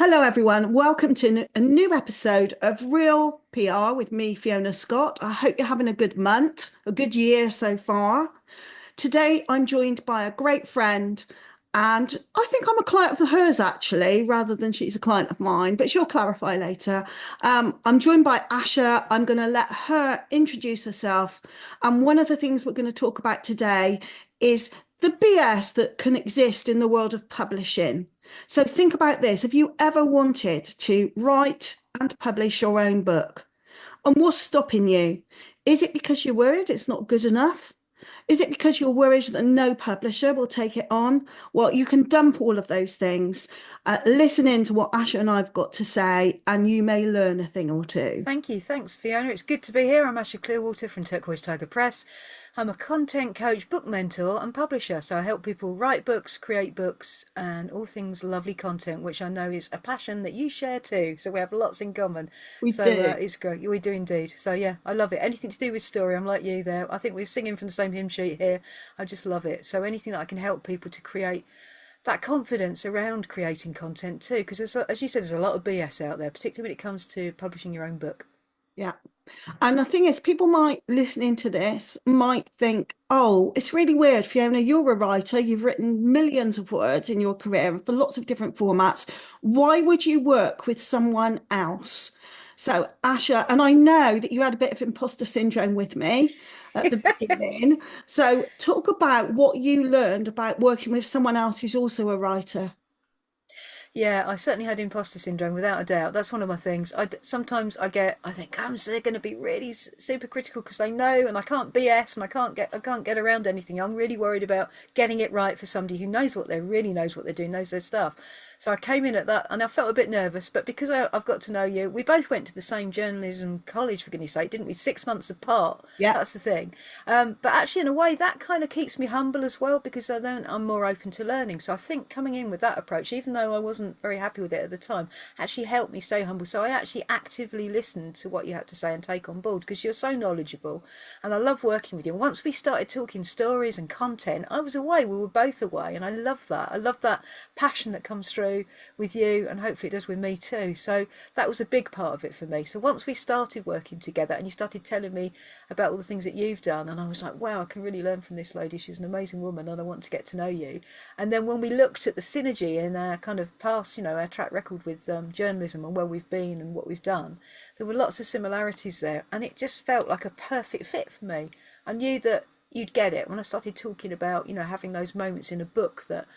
Hello, everyone. Welcome to a new episode of Real PR with me, Fiona Scott. I hope you're having a good month, a good year so far. Today, I'm joined by a great friend, and I think I'm a client of hers actually, rather than she's a client of mine, but she'll clarify later. I'm joined by Asha. I'm going to let her introduce herself. And one of the things we're going to talk about today is the BS that can exist in the world of publishing. So think about this. Have you ever wanted to write and publish your own book? And what's stopping you? Is it because you're worried it's not good enough? Is it because you're worried that no publisher will take it on? Well, you can dump all of those things, listen in to what Asha and I've got to say, and you may learn a thing or two. Thank you. Thanks, Fiona. It's good to be here. I'm Asha Clearwater from Turquoise Tiger Press. I'm a content coach, book mentor, and publisher. So I help people write books, create books, and all things lovely content, which I know is a passion that you share too. So we have lots in common. We So do. it's great. We do indeed. So yeah, I love it. Anything to do with story, I'm like you there. I think we're singing from the same hymn sheet here. I just love it. So anything that I can help people to create that confidence around creating content too, because as you said, there's a lot of BS out there, particularly when it comes to publishing your own book. Yeah. And the thing is, people might listening to this might think, oh, it's really weird, Fiona, you're a writer, you've written millions of words in your career for lots of different formats. Why would you work with someone else? So, Asha, and I know that you had a bit of imposter syndrome with me at the beginning. So, talk about what you learned about working with someone else who's also a writer. Yeah, I certainly had imposter syndrome without a doubt. That's one of my things. Sometimes I think, oh, so they're going to be really super critical because they know, and I can't BS, and I can't get around anything. I'm really worried about getting it right for somebody who knows what they really knows what they're doing, knows their stuff. So I came in at that, and I felt a bit nervous. But because I've got to know you, we both went to the same journalism college, for goodness sake, didn't we? 6 months apart. Yeah. That's the thing. But actually, in a way, that kind of keeps me humble as well because I'm more open to learning. So I think coming in with that approach, even though I wasn't very happy with it at the time, actually helped me stay humble. So I actually actively listened to what you had to say and take on board because you're so knowledgeable, and I love working with you. And once we started talking stories and content, I was away. We were both away, and I love that. I love that passion that comes through with you, and hopefully it does with me too. So that was a big part of it for me. So once we started working together and you started telling me about all the things that you've done, and I was like, wow, I can really learn from this lady. She's an amazing woman and I want to get to know you. And then when we looked at the synergy in our kind of past, our track record with journalism and where we've been and what we've done, there were lots of similarities there, and it just felt like a perfect fit for me. I knew that you'd get it when I started talking about having those moments in a book that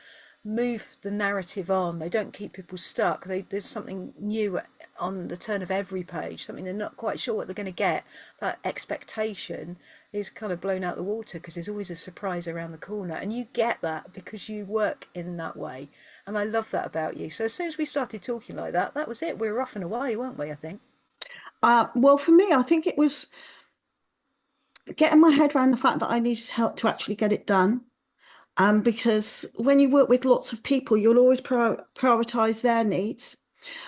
move the narrative on. They don't keep people stuck. There's something new on the turn of every page, something they're not quite sure what they're going to get. That expectation is kind of blown out the water because there's always a surprise around the corner, and you get that because you work in that way. And I love that about you. So as soon as we started talking like that, that was it. We were off and away, weren't we, I think? Well, for me, I think it was getting my head around the fact that I needed help to actually get it done. Because when you work with lots of people, you'll always prioritize their needs.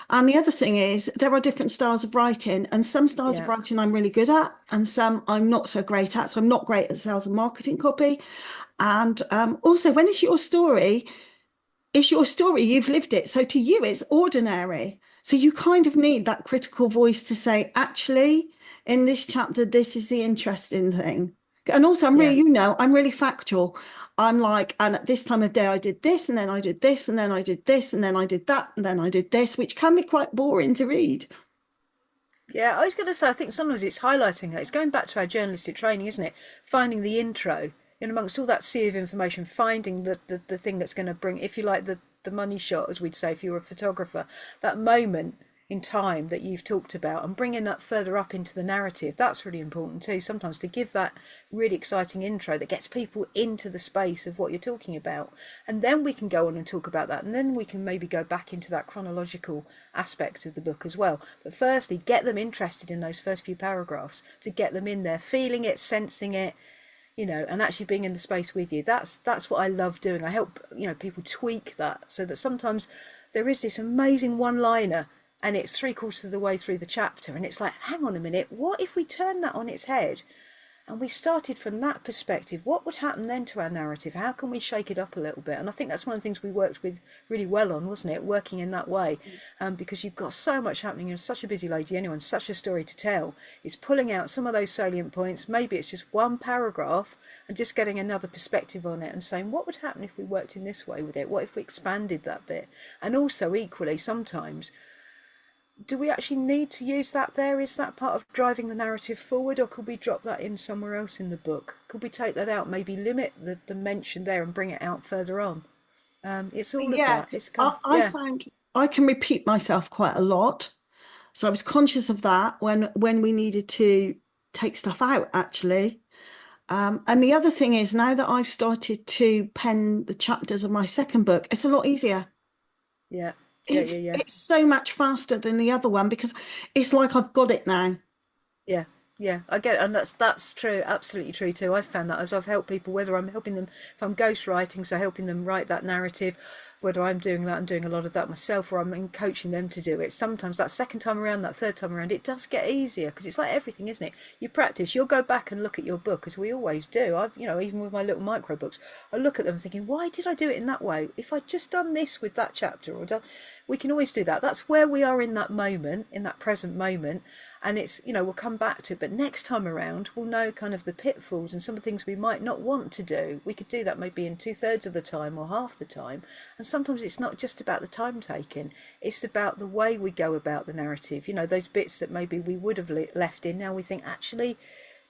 And the other thing is, there are different styles of writing, and some styles of Yeah. writing I'm really good at, and some I'm not so great at. So I'm not great at sales and marketing copy. And also, when it's your story, you've lived it. So to you, it's ordinary. So you kind of need that critical voice to say, actually, in this chapter, this is the interesting thing. And also, Yeah. I'm really factual. I'm like, and at this time of day, I did this, and then I did this, and then I did this, and then I did that, and then I did this, which can be quite boring to read. Yeah, I was going to say, I think sometimes it's highlighting that. It's going back to our journalistic training, isn't it? Finding the intro in amongst all that sea of information, finding the thing that's going to bring, if you like, the money shot, as we'd say, if you were a photographer, that moment in time that you've talked about and bringing that further up into the narrative. That's really important too, sometimes to give that really exciting intro that gets people into the space of what you're talking about. And then we can go on and talk about that. And then we can maybe go back into that chronological aspect of the book as well. But firstly, get them interested in those first few paragraphs to get them in there, feeling it, sensing it, and actually being in the space with you. That's what I love doing. I help, people tweak that so that sometimes there is this amazing one-liner and it's three quarters of the way through the chapter and it's like, hang on a minute, what if we turn that on its head And we started from that perspective. What would happen then to our narrative? How can we shake it up a little bit? And I think that's one of the things we worked with really well on, wasn't it? Working in that way, because you've got so much happening. You're such a busy lady anyway, and such a story to tell. It's pulling out some of those salient points. Maybe it's just one paragraph and just getting another perspective on it and saying, what would happen if we worked in this way with it? What if we expanded that bit? And also, equally, sometimes, do we actually need to use that there? Is that part of driving the narrative forward, or could we drop that in somewhere else in the book? Could we take that out, maybe limit the mention there and bring it out further on? It's all of Yeah, that. It's kind of, I yeah, found I can repeat myself quite a lot. So I was conscious of that when we needed to take stuff out, actually. And the other thing is now that I've started to pen the chapters of my second book, it's a lot easier. yeah, yeah, yeah, It's yeah. it's so much faster than the other one because it's like I've got it now. Yeah, yeah, I get it, and that's true, absolutely true too. I've found that as I've helped people, whether I'm helping them, if I'm ghostwriting, so helping them write that narrative, whether I'm doing that and doing a lot of that myself, or I'm in coaching them to do it. Sometimes that second time around, that third time around, it does get easier because it's like everything, isn't it? You practice, you'll go back and look at your book as we always do. Even with my little micro books, I look at them thinking, why did I do it in that way? If I'd just done this with that chapter or done, we can always do that. That's where we are in that moment, in that present moment. And it's, we'll come back to it, but next time around we'll know kind of the pitfalls and some of the things we might not want to do. We could do that maybe in 2/3 of the time or half the time. And sometimes it's not just about the time taken, it's about the way we go about the narrative. Those bits that maybe we would have left in, now we think, actually,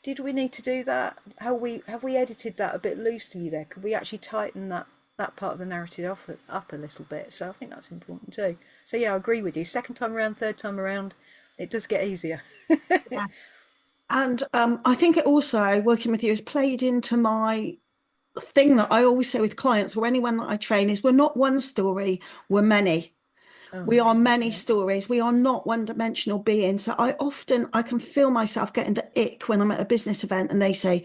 did we need to do that? Have we edited that a bit loosely there? Could we actually tighten that part of the narrative up a little bit? So I think that's important too. So yeah, I agree with you. Second time around, third time around, it does get easier. Yeah. And I think it also, working with you, has played into my thing that I always say with clients or anyone that I train is we're not one story, we're many. Oh, We are many 100%. stories. We are not one-dimensional beings. So I can feel myself getting the ick when I'm at a business event and they say,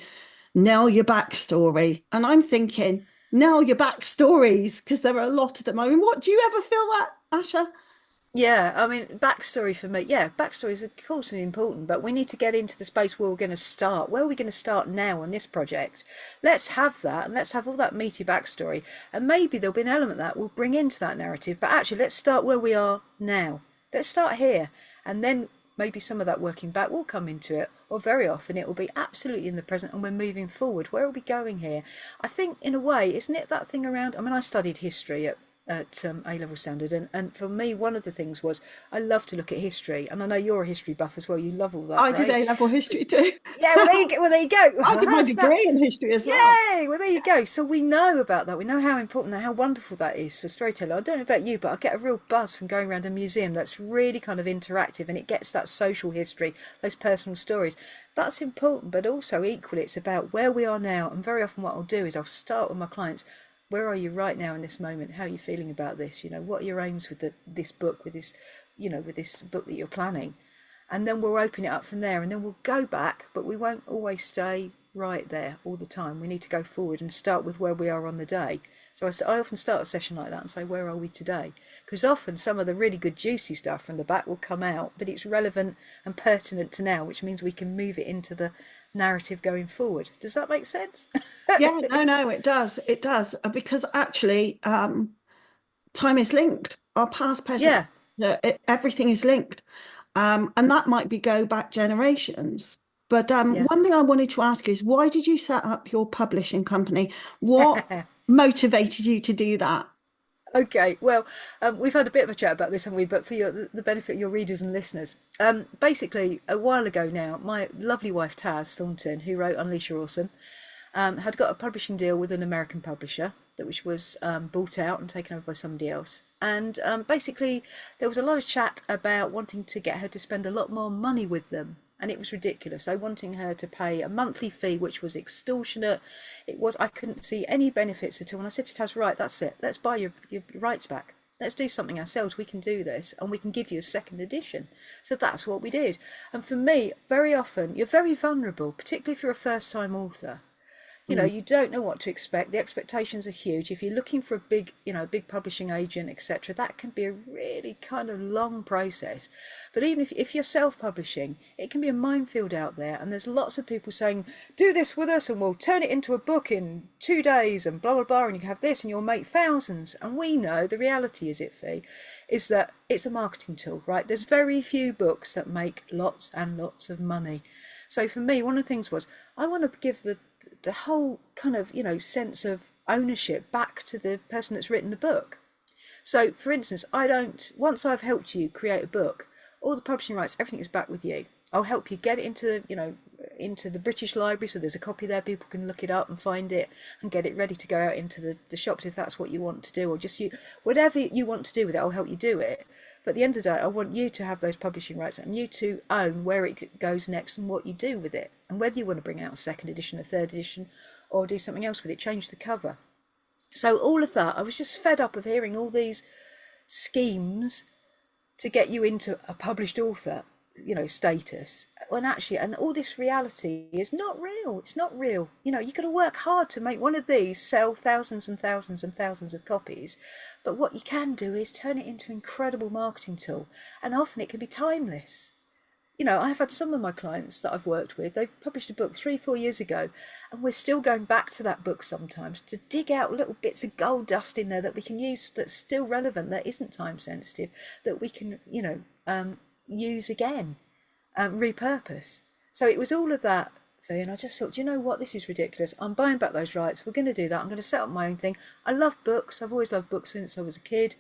"Now your backstory," and I'm thinking, "Now your backstories," because there are a lot of them. I mean, what do you ever feel that, Asha? Yeah, I mean, backstory for me, yeah, backstory is of course important, but we need to get into the space where we're going to start. Where are we going to start now on this project? Let's have that, and let's have all that meaty backstory, and maybe there'll be an element that we'll bring into that narrative, but actually, let's start where we are now. Let's start here, and then maybe some of that working back will come into it, or very often it will be absolutely in the present and we're moving forward. Where are we going here? I think, in a way, isn't it that thing around? I mean, I studied history at A-level standard, and for me one of the things was I love to look at history, and I know you're a history buff as well, you love all that, I did right? A-level history too. Yeah, well there you go, well there you go. I did my How's that? degree in history as well. Yay! Well, there you go. So we know about that. We know how important and how wonderful that is for storytelling. I don't know about you, but I get a real buzz from going around a museum that's really kind of interactive and it gets that social history, those personal stories. That's important, but also equally it's about where we are now. And very often what I'll do is I'll start with my clients. Where are you right now in this moment? How are you feeling about this? What are your aims with this book, with this, with this book that you're planning? And then we'll open it up from there, and then we'll go back, but we won't always stay right there all the time. We need to go forward and start with where we are on the day. So I often start a session like that and say, where are we today? Because often some of the really good juicy stuff from the back will come out, but it's relevant and pertinent to now, which means we can move it into the narrative going forward. Does that make sense? Yeah, no, it does. It does. Because actually, time is linked. Our past, present, Yeah, everything is linked. And that might be go back generations. But yeah. one thing I wanted to ask you is why did you set up your publishing company? What motivated you to do that? Okay, well, we've had a bit of a chat about this, haven't we? But for the benefit of your readers and listeners, basically, a while ago now, my lovely wife Taz Thornton, who wrote Unleash Your Awesome, had got a publishing deal with an American publisher that which was bought out and taken over by somebody else. And basically, there was a lot of chat about wanting to get her to spend a lot more money with them. And it was ridiculous. So wanting her to pay a monthly fee, which was extortionate. I couldn't see any benefits at all. And I said to Taz, right, that's it. Let's buy your rights back. Let's do something ourselves. We can do this and we can give you a second edition. So that's what we did. And for me, very often, you're very vulnerable, particularly if you're a first time author. Mm. you don't know what to expect. The expectations are huge. If you're looking for a big, big publishing agent, etc., that can be a really kind of long process. But even if you're self-publishing, it can be a minefield out there. And there's lots of people saying, do this with us and we'll turn it into a book in 2 days and blah, blah, blah. And you can have this and you'll make thousands. And we know the reality is that it's a marketing tool, right? There's very few books that make lots and lots of money. So for me, one of the things was I want to give the whole kind of sense of ownership back to the person that's written the book. So for instance, I don't once I've helped you create a book, all the publishing rights, everything is back with you. I'll help you get it into the British Library, so there's a copy there, people can look it up and find it and get it ready to go out into the shops if that's what you want to do, or just whatever you want to do with it, I'll help you do it. But at the end of the day, I want you to have those publishing rights and you to own where it goes next and what you do with it. And whether you want to bring out a second edition, a third edition, or do something else with it, change the cover. So all of that, I was just fed up of hearing all these schemes to get you into a published author, status. When actually, and all this reality is not real. It's not real. You've got to work hard to make one of these sell thousands and thousands and thousands of copies. But what you can do is turn it into an incredible marketing tool. And often it can be timeless. I've had some of my clients that I've worked with, they've published a book 3-4 years ago, and we're still going back to that book sometimes to dig out little bits of gold dust in there that we can use, that's still relevant, that isn't time sensitive, that we can, use again, repurpose. So it was all of that, and I just thought, you know what, this is ridiculous. I'm buying back those rights. We're going to do that. I'm going to set up my own thing. I love books. I've always loved books since I was a kid.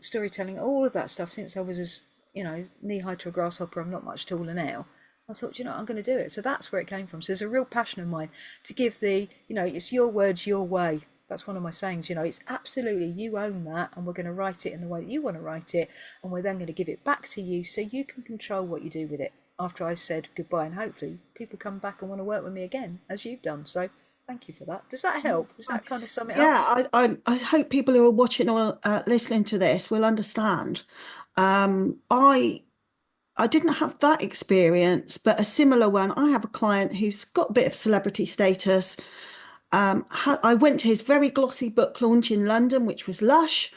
Storytelling, all of that stuff since I was as knee high to a grasshopper. I'm not much taller now. I thought, I'm going to do it. So that's where it came from. So there's a real passion of mine to give it's your words, your way. That's one of my sayings. It's absolutely, you own that, and we're going to write it in the way that you want to write it, and we're then going to give it back to you so you can control what you do with it after I've said goodbye, and hopefully people come back and want to work with me again, as you've done. So thank you for that. Does that help? Does that kind of sum it up? Yeah, I hope people who are watching or listening to this will understand. I didn't have that experience, but a similar one. I have a client who's got a bit of celebrity status. I went to his very glossy book launch in London, which was Lush,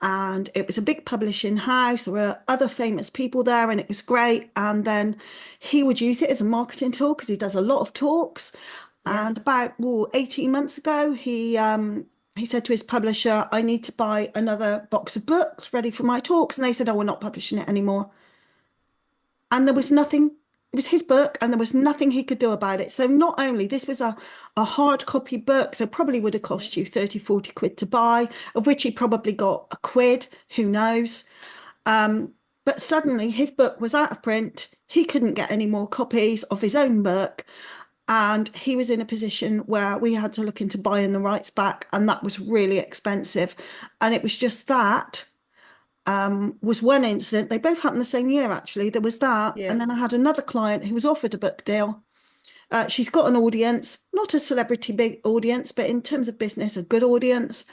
and it was a big publishing house. There were other famous people there, and it was great. And then he would use it as a marketing tool because he does a lot of talks. Yeah. And about 18 months ago, he said to his publisher, "I need to buy another box of books ready for my talks." And they said, "Oh, we're not publishing it anymore." And there was nothing, it was his book, and there was nothing he could do about it. So not only this was a hard copy book, so probably would have cost you 30-40 quid to buy, of which he probably got a quid, who knows. But suddenly his book was out of print. He couldn't get any more copies of his own book. And he was in a position where we had to look into buying the rights back, and that was really expensive. And it was just that was one incident. They both happened the same year, actually. There was that. Yeah. And then I had another client who was offered a book deal. She's got an audience, not a celebrity big audience, but in terms of business, a good audience.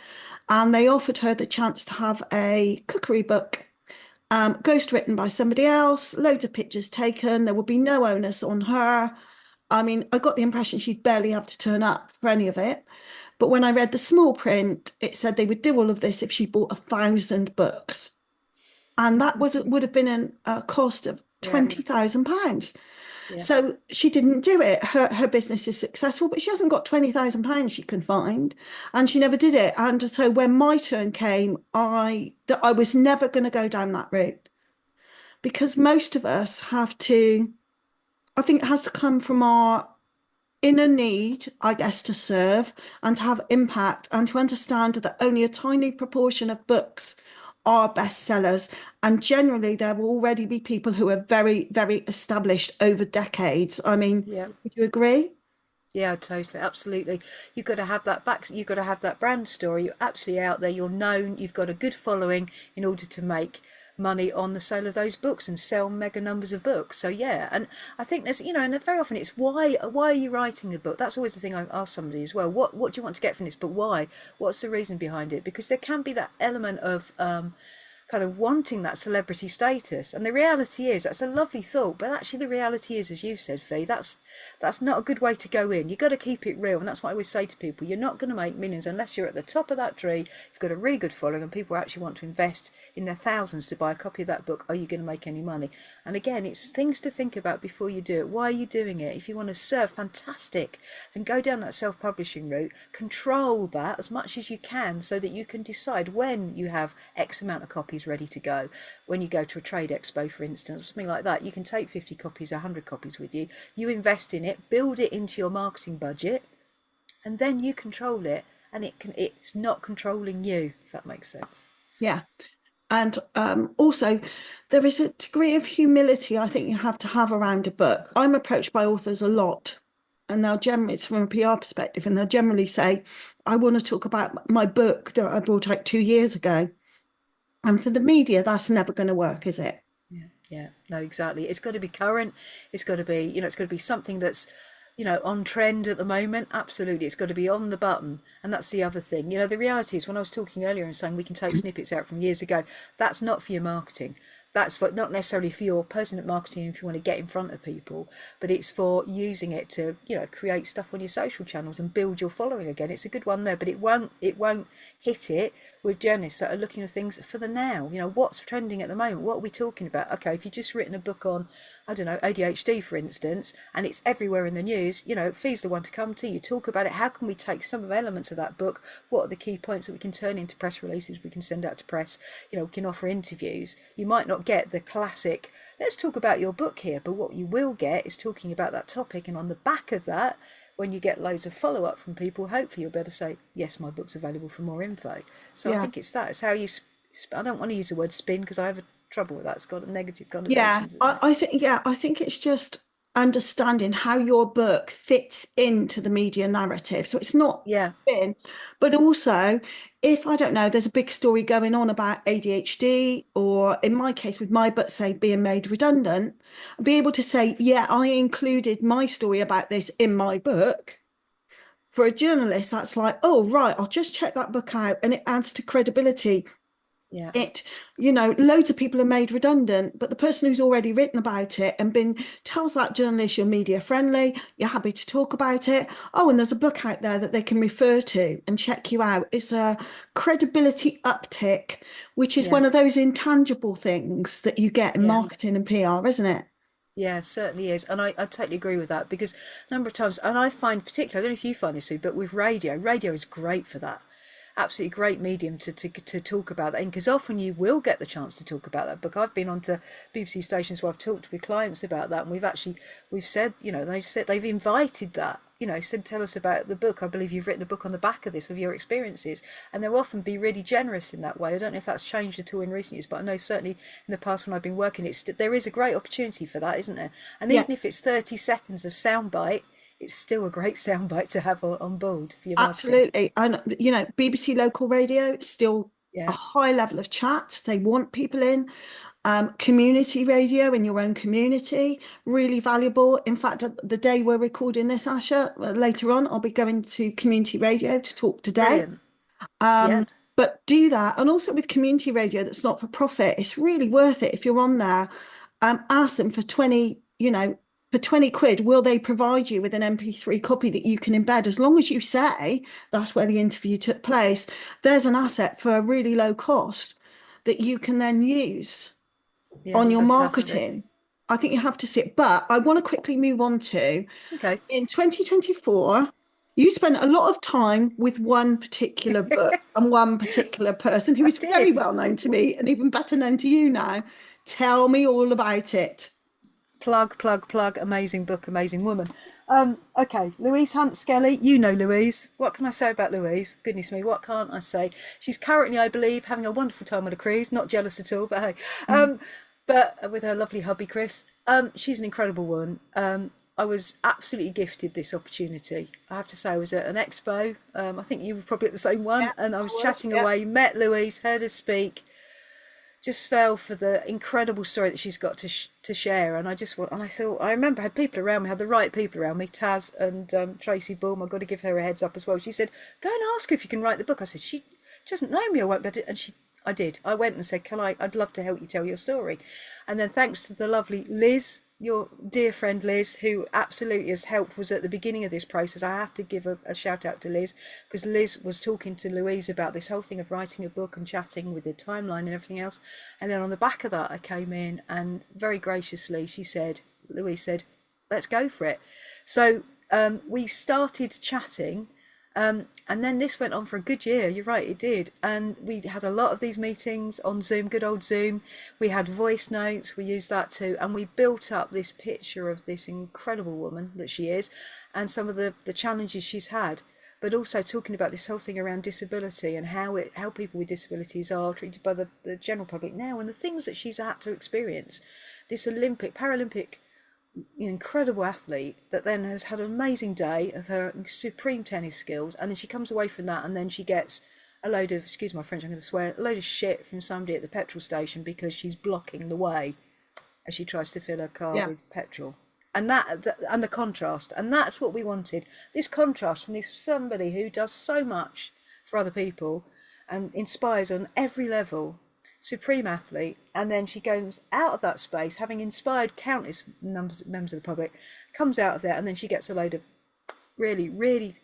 And they offered her the chance to have a cookery book, ghost written by somebody else, loads of pictures taken. There would be no onus on her. I mean, I got the impression she'd barely have to turn up for any of it. But when I read the small print, it said they would do all of this if she bought 1,000 books. And that would have been a cost of Yeah. £20,000. Yeah. So she didn't do it. Her business is successful, but she hasn't got £20,000 she can find, and she never did it. And so when my turn came, I was never going to go down that route, because most of us have to. I think it has to come from our inner need, I guess, to serve and to have impact, and to understand that only a tiny proportion of books are bestsellers. And generally, there will already be people who are very, very established over decades. I mean, Yeah. would you agree? Yeah, totally, absolutely. You've got to have that back. You've got to have that brand story. You're absolutely out there. You're known. You've got a good following in order to make money on the sale of those books and sell mega numbers of books. So yeah, and I think there's, and very often it's why are you writing a book? That's always the thing I ask somebody as well. What do you want to get from this? But why? What's the reason behind it? Because there can be that element of kind of wanting that celebrity status. And the reality is, that's a lovely thought, but actually the reality is, as you said, Fee, that's not a good way to go in. You've got to keep it real. And that's what I always say to people. You're not going to make millions unless you're at the top of that tree, you've got a really good following, and people actually want to invest in their thousands to buy a copy of that book. Are you going to make any money? And again, it's things to think about before you do it. Why are you doing it? If you want to serve, fantastic. Then go down that self-publishing route. Control that as much as you can so that you can decide when you have X amount of copies ready to go. When you go to a trade expo, for instance, something like that, you can take 50 copies, 100 copies with you. You invest in it, build it into your marketing budget, and then you control it. And it's not controlling you, if that makes sense. Yeah. And also, there is a degree of humility I think you have to have around a book. I'm approached by authors a lot, and they'll generally, it's from a PR perspective, and they'll generally say, I want to talk about my book that I brought out 2 years ago. And for the media, that's never going to work, is it? Yeah, no, exactly. It's got to be current. It's got to be, it's got to be something that's, on trend at the moment. Absolutely. It's got to be on the button. And that's the other thing. The reality is, when I was talking earlier and saying we can take snippets out from years ago, that's not for your marketing. That's for, not necessarily for your person at marketing if you want to get in front of people, but it's for using it to, create stuff on your social channels and build your following again. It's a good one there, but it won't hit it with journalists that are looking at things for the now. What's trending at the moment? What are we talking about? Okay, if you've just written a book on, I don't know, ADHD, for instance, and it's everywhere in the news, Fee's the one to come to. You talk about it. How can we take some of the elements of that book? What are the key points that we can turn into press releases? We can send out to press. We can offer interviews. You might not get the classic, let's talk about your book here, but what you will get is talking about that topic. And on the back of that, when you get loads of follow-up from people, hopefully you'll be able to say, yes, my book's available for more info. So I think it's that. It's how you, I don't want to use the word spin because I have trouble with that. It's got a negative Yeah, connotation. I think it's just understanding how your book fits into the media narrative. So it's not Yeah, spin, but also if I don't know, there's a big story going on about ADHD, or in my case with my book, say being made redundant, I'll be able to say, yeah, I included my story about this in my book. For a journalist, that's like, oh, right, I'll just check that book out, and it adds to credibility. yeah. It, loads of people are made redundant, but the person who's already written about it and been tells that journalist you're media friendly, you're happy to talk about it. Oh, and there's a book out there that they can refer to and check you out. It's a credibility uptick, which is Yeah, one of those intangible things that you get in yeah. marketing and PR, isn't it? Yeah, certainly is. And I totally agree with that because a number of times, and I find particularly, I don't know if you find this too, but with radio is great for that. Absolutely great medium to talk about that in, because often you will get the chance to talk about that book. I've been on to BBC stations where I've talked with clients about that, and we've said, they've invited that, said, tell us about the book. I believe you've written a book on the back of this, of your experiences. And they'll often be really generous in that way. I don't know if that's changed at all in recent years, but I know certainly in the past when I've been working, there is a great opportunity for that, isn't there? And Yeah, even if it's 30 seconds of soundbite, it's still a great soundbite to have on board for your marketing. absolutely. And BBC local radio, still a Yeah, high level of chat. They want people in. Community radio in your own community, really valuable. In fact, the day we're recording this, Asha, later on, I'll be going to community radio to talk today. brilliant. Yeah, But do that. And also with community radio that's not for profit, it's really worth it if you're on there. Ask them for 20, for 20 quid, will they provide you with an MP3 copy that you can embed? As long as you say that's where the interview took place, there's an asset for a really low cost that you can then use yeah, on your fantastic. marketing. I think you have to see it. But I want to quickly move on to Okay. in 2024, you spent a lot of time with one particular book and one particular person who I is very did. well known to me and even better known to you now. Tell me all about it. Plug, plug, plug. Amazing book, amazing woman. Okay, Louise Hunt Skelly. You know Louise. What can I say about Louise? Goodness me, what can't I say? She's currently, I believe, having a wonderful time on a cruise. Not jealous at all, but hey. But with her lovely hubby Chris. She's an incredible woman. I was absolutely gifted this opportunity. I have to say, I was at an expo. I think you were probably at the same Yeah, one, and I I was was. chatting Yeah. away. Met Louise, heard her speak. Just fell for the incredible story that she's got to share, and I thought, I remember I had people around me, had the right people around me, Taz and Tracy Bourne. I've got to give her a heads up as well. She said, go and ask her if you can write the book. I said, she doesn't know me, I won't be able to, and I did. I went and said, I'd love to help you tell your story. And then thanks to the lovely Liz, your dear friend Liz, who absolutely has helped, was at the beginning of this process. I have to give a shout out to Liz, because Liz was talking to Louise about this whole thing of writing a book and chatting with the timeline and everything else. And then on the back of that, I came in and very graciously Louise said, let's go for it. So we started chatting. And then this went on for a good year. You're right, it did. And we had a lot of these meetings on Zoom, good old Zoom. We had voice notes, we used that too. And we built up this picture of this incredible woman that she is, and some of the challenges she's had. But also talking about this whole thing around disability and how people with disabilities are treated by the general public now, and the things that she's had to experience. This Paralympic incredible athlete that then has had an amazing day of her supreme tennis skills, and then she comes away from that and then she gets a load of, excuse my French, I'm going to swear, a load of shit from somebody at the petrol station because she's blocking the way as she tries to fill her car with petrol. And and the contrast, and that's what we wanted, this contrast from this somebody who does so much for other people and inspires on every level, supreme athlete, and then she goes out of that space having inspired countless members of the public, comes out of there, and then she gets a load of really, really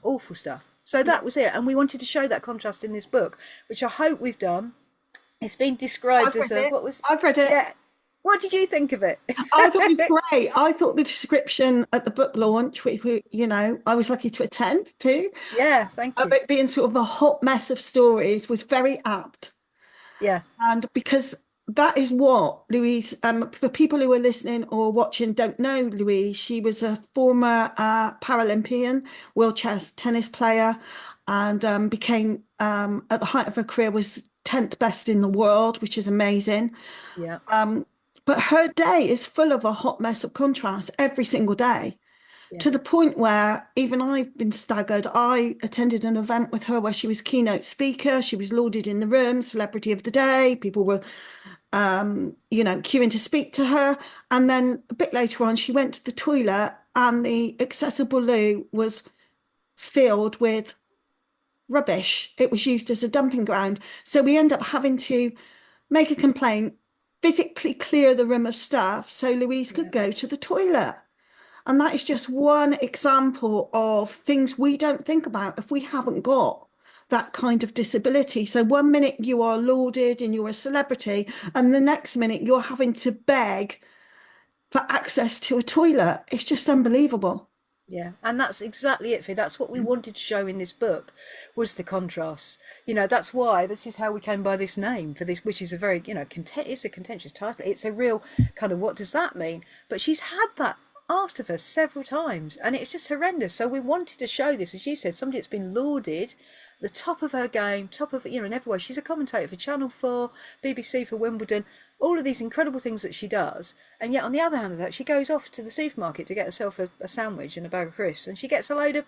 awful stuff. So that was it, and we wanted to show that contrast in this book, which I hope we've done. It's been described as a I've read it. Yeah. What did you think of it? I thought it was great. I thought the description at the book launch, which I was lucky to attend too. Yeah, thank you. Of it being sort of a hot mess of stories was very apt. Yeah. And because that is what Louise, for people who are listening or watching, don't know Louise, she was a former Paralympian wheelchair tennis player, and became, at the height of her career, was 10th best in the world, which is amazing. Yeah. But her day is full of a hot mess of contrast every single day. To the point where even I've been staggered. I attended an event with her where she was keynote speaker. She was lauded in the room, celebrity of the day. People were, queuing to speak to her. And then a bit later on, she went to the toilet and the accessible loo was filled with rubbish. It was used as a dumping ground. So we end up having to make a complaint, physically clear the room of stuff so Louise could go to the toilet. And that is just one example of things we don't think about if we haven't got that kind of disability. So one minute you are lauded and you're a celebrity, and the next minute you're having to beg for access to a toilet. It's just unbelievable. Yeah, and that's exactly it, Fee. That's what we wanted to show in this book, was the contrasts. That's why this is how we came by this name for this, which is a very, it's a contentious title. It's a real kind of, what does that mean? But she's had that asked of her several times, and it's just horrendous. So we wanted to show this, as you said, somebody that's been lauded, the top of her game, top of, in every way. She's a commentator for Channel 4, BBC, for Wimbledon, all of these incredible things that she does. And yet on the other hand of that, she goes off to the supermarket to get herself a sandwich and a bag of crisps, and she gets a load of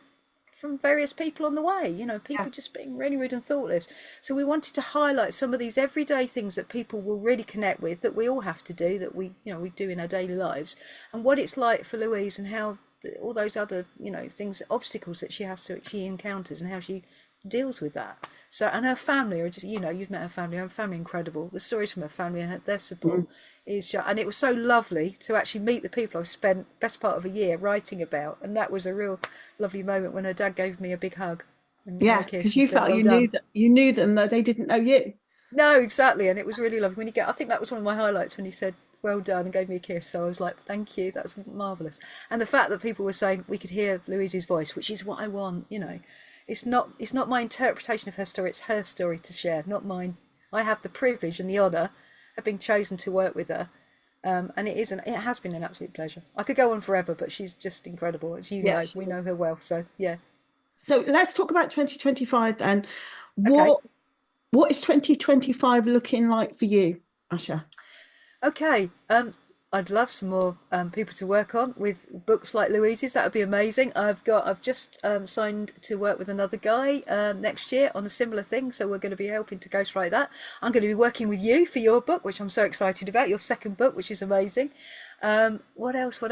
from various people on the way, people just being really rude and thoughtless. So we wanted to highlight some of these everyday things that people will really connect with, that we all have to do, that we do in our daily lives, and what it's like for Louise, and how all those other, things, obstacles that she encounters, and how she deals with that. So, and her family are just, you've met her family incredible. The stories from her family and their support is just, and it was so lovely to actually meet the people I've spent best part of a year writing about. And that was a real lovely moment when her dad gave me a big hug. Yeah, because you felt you knew them, though they didn't know you. No, exactly. And it was really lovely when I think that was one of my highlights, when he said, well done, and gave me a kiss. So I was like, thank you, that's marvellous. And the fact that people were saying we could hear Louise's voice, which is what I want, It's not my interpretation of her story, it's her story to share, not mine. I have the privilege and the honour of being chosen to work with her. And it has been an absolute pleasure. I could go on forever, but she's just incredible. As you know, we know her well. So, yeah. So let's talk about 2025 then. Okay. What is 2025 looking like for you, Asha? Okay. I'd love some more people to work on with books like Louise's. That would be amazing. I've just signed to work with another guy next year on a similar thing, so we're going to be helping to ghostwrite that. I'm going to be working with you for your book, which I'm so excited about, your second book, which is amazing. What else?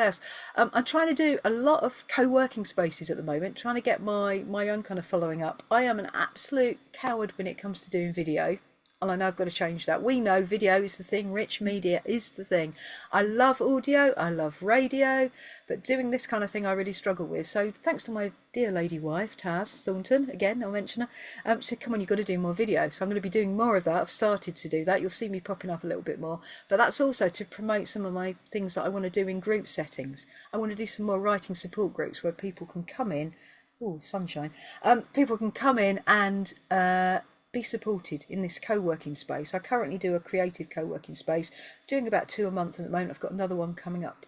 I'm trying to do a lot of co-working spaces at the moment, trying to get my own kind of following up. I am an absolute coward when it comes to doing video. And I know I've got to change that. We know video is the thing, rich media is the thing. I love audio, I love radio, but doing this kind of thing I really struggle with. So thanks to my dear lady wife, Taz Thornton, again, I'll mention her, she said, come on, you've got to do more video. So I'm going to be doing more of that. I've started to do that. You'll see me popping up a little bit more. But that's also to promote some of my things that I want to do in group settings. I want to do some more writing support groups where people can come in. Oh, sunshine. People can come in and be supported in this co-working space. I currently do a creative co-working space, doing about 2 a month at the moment. I've got another one coming up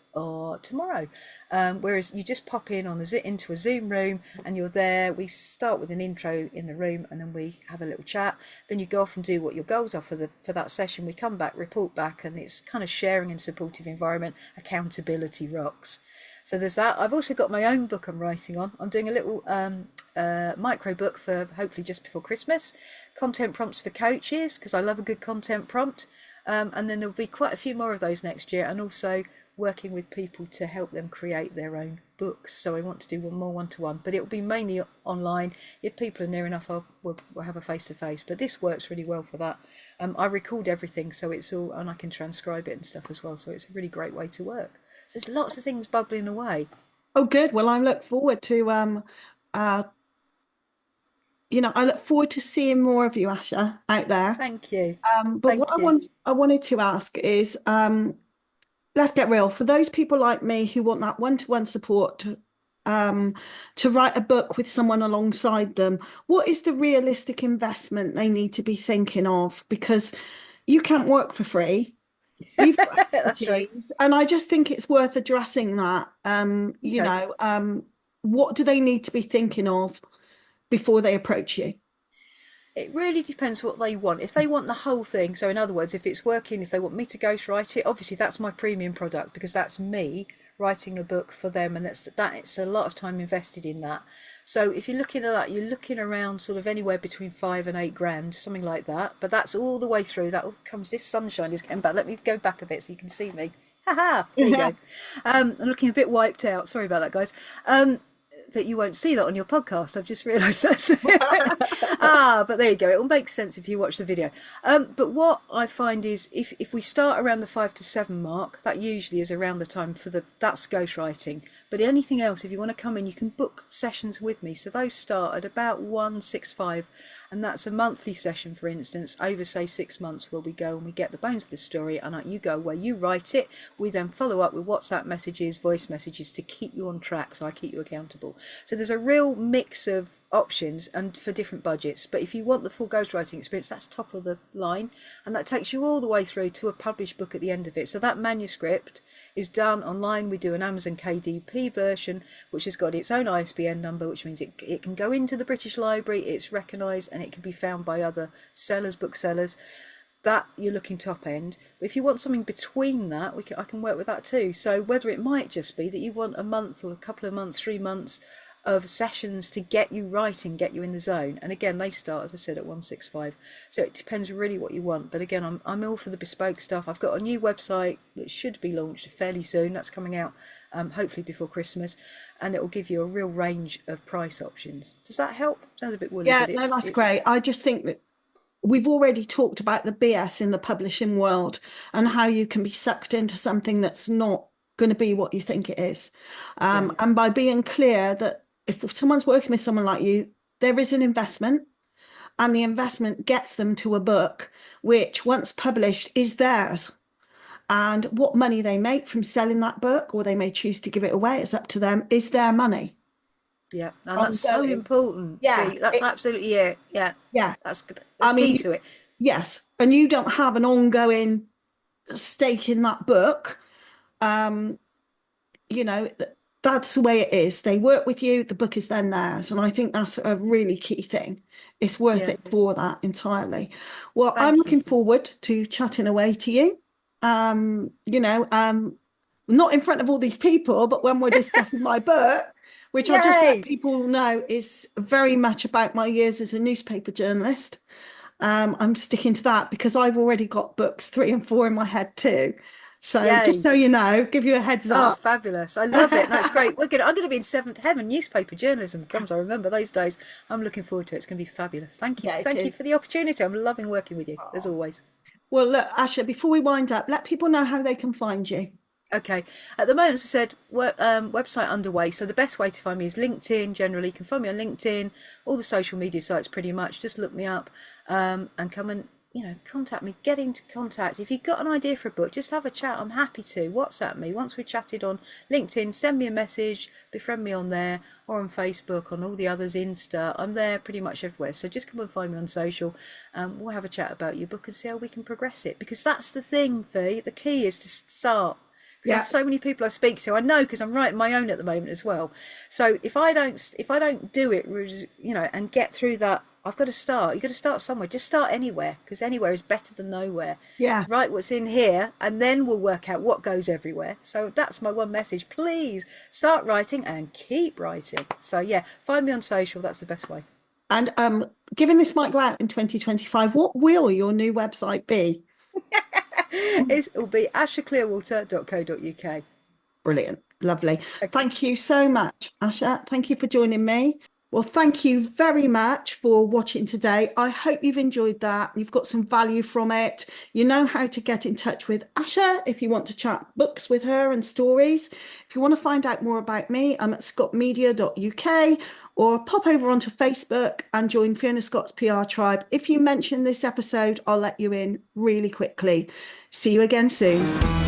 tomorrow. Whereas you just pop in into a Zoom room and you're there. We start with an intro in the room and then we have a little chat. Then you go off and do what your goals are for that session. We come back, report back, and it's kind of sharing and supportive environment. Accountability rocks. So there's that. I've also got my own book I'm writing on. I'm doing a little micro book for hopefully just before Christmas. Content prompts for coaches, because I love a good content prompt. And then there'll be quite a few more of those next year, and also working with people to help them create their own books. So I want to do one more one-to-one, but it'll be mainly online. If people are near enough, we'll have a face-to-face. But this works really well for that. I record everything, so it's all, and I can transcribe it and stuff as well. So it's a really great way to work. So there's lots of things bubbling away. Oh, good. Well, I look forward to I look forward to seeing more of you, Asha, out there. Thank you. But what Thank you. I wanted to ask is, let's get real. For those people like me who want that one-to-one support to write a book with someone alongside them, what is the realistic investment they need to be thinking of? Because you can't work for free. You've got That's right. expertise, and I just think it's worth addressing that. Okay. What do they need to be thinking of before they approach you? It really depends what they want. If they want the whole thing, so in other words, if it's working, if they want me to ghostwrite it, obviously that's my premium product, because that's me writing a book for them, and it's a lot of time invested in that. So if you're looking at that, you're looking around sort of anywhere between 5 and 8 grand, something like that. But that's all the way through. That comes, this sunshine is getting back. Let me go back a bit so you can see me. Ha! There you go. I'm looking a bit wiped out. Sorry about that, guys. But you won't see that on your podcast. I've just realised that. But there you go. It will make sense if you watch the video. But what I find is if we start around the 5 to 7 mark, that usually is around the time for that's ghostwriting. But anything else, if you want to come in, you can book sessions with me. So those start at about 165, and that's a monthly session, for instance, over say 6 months, where we go and we get the bones of the story, and you go where you write it. We then follow up with WhatsApp messages, voice messages, to keep you on track, so I keep you accountable. So there's a real mix of options and for different budgets. But if you want the full ghostwriting experience, that's top of the line, and that takes you all the way through to a published book at the end of it. So that manuscript is done online. We do an Amazon KDP version, which has got its own ISBN number, which means it can go into the British Library, it's recognised, and it can be found by other sellers, booksellers. That you're looking top end. But if you want something between that, I can work with that too. So whether it might just be that you want a month or a couple of months, 3 months of sessions to get you writing, get you in the zone. And again, they start, as I said, at 165. So it depends really what you want. But again, I'm all for the bespoke stuff. I've got a new website that should be launched fairly soon. That's coming out hopefully before Christmas, and it will give you a real range of price options. Does that help? Sounds a bit woolly, Yeah, but no, that's great. I just think that we've already talked about the BS in the publishing world and how you can be sucked into something that's not going to be what you think it is. yeah, And by being clear that if someone's working with someone like you, there is an investment, and the investment gets them to a book which, once published, is theirs. And what money they make from selling that book, or they may choose to give it away, it's up to them, is their money. yeah, and that's so Ongoing. important. Yeah, Fee. That's absolutely it. Yeah, yeah. that's good. I That's key mean, to it. yes, and you don't have an ongoing stake in that book. Um, you know, that's the way it is. They work with you, the book is then theirs. And I think that's a really key thing. It's worth Yeah, it for that entirely. Well, I'm thank you. looking forward to chatting away to you. Not in front of all these people, but when we're discussing my book, which I'll just let Yay! people know is very much about my years as a newspaper journalist. I'm sticking to that because I've already got books 3 and 4 in my head too. So just Yay. so you know, give you a heads Oh, up. fabulous. I love it. No, it's great. I'm going to be in seventh heaven. Newspaper journalism comes. I remember those days. I'm looking forward to it. It's going to be fabulous. Thank you. Yeah, it Thank you for is. the opportunity. I'm loving working with you, as always. Well, look, Asha, before we wind up, let people know how they can find you. Okay. At the moment, as I said, website underway. So the best way to find me is LinkedIn. Generally, you can find me on LinkedIn, all the social media sites, pretty much. Just look me up, and come and contact me. Get into contact. If you've got an idea for a book, just have a chat. I'm happy to. WhatsApp me once we chatted on LinkedIn. Send me a message. Befriend me on there or on Facebook, on all the others, Insta. I'm there pretty much everywhere. So just come and find me on social. We'll have a chat about your book and see how we can progress it. Because that's the thing, Fee. The key is to start. Because Yeah. there's so many people I speak to, I know because I'm writing my own at the moment as well. So if I don't do it, and get through that, I've got to start. You've got to start somewhere. Just start anywhere, because anywhere is better than nowhere. Yeah. Write what's in here, and then we'll work out what goes everywhere. So that's my one message. Please start writing and keep writing. So yeah, find me on social. That's the best way. And given this might go out in 2025, what will your new website be? It'll be ashaclearwater.co.uk. Brilliant. Lovely. Okay. Thank you so much, Asha. Thank you for joining me. Well, thank you very much for watching today. I hope you've enjoyed that. You've got some value from it. You know how to get in touch with Asha if you want to chat books with her and stories. If you want to find out more about me, I'm at scottmedia.uk, or pop over onto Facebook and join Fiona Scott's PR tribe. If you mention this episode, I'll let you in really quickly. See you again soon.